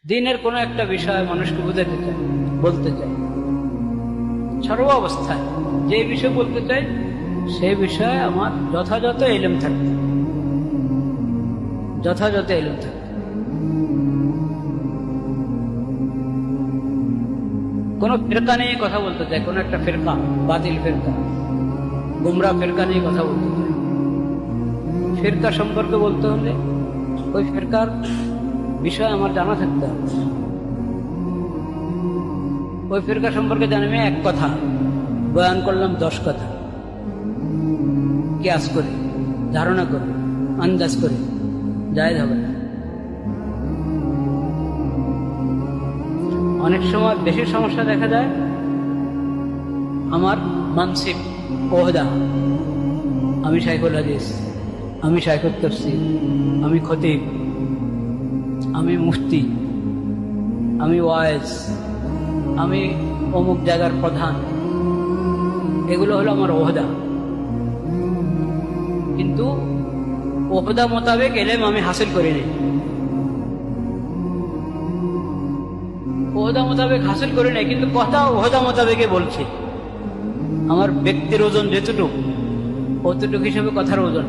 দিনের কোনো একটা বিষয় মানুষকে বোঝাতে চাই, বলতে চাই, সর্ব অবস্থায় যে বিষয় বলতে চাই সেই বিষয়ে আমার যথাযথ ইলম থাকবে, যথাযথ ইলম থাকবে। কোনো ফেরকা নিয়ে কথা বলতে চাই, কোনো একটা ফেরকা, বাতিল ফেরকা, গুমরা ফেরকা নিয়ে কথা বলতে চাই। ফেরকা সম্পর্কে বলতে হলে ওই ফেরকার বিষয় আমার জানা থাকতে হবে। ওই ফেরকা সম্পর্কে জানি আমি এক কথা বয়ান করলাম 10 কথা, কিয়াস করে, ধারণা করে, আন্দাজ করে, জায়েজ হবে না। অনেক সময় বেশি সমস্যা দেখা যায় আমার মানসিক ওহদা, আমি শাইখুল হাদিস, আমি শাইখুত তাফসীর, আমি খতিব, আমি মুফতি, আমি ওয়াইজ, আমি অমুক জায়গার প্রধান, এগুলো হলো আমার ওহদা। কিন্তু ওহদা মোতাবেক এলেম আমি হাসিল করিনি, ওহদা মোতাবেক হাসিল করি নাই, কিন্তু কথা ওহদা মোতাবেকে বলছি। আমার ব্যক্তির ওজন যেতটুকু, অতটুকু হিসেবে কথার ওজন।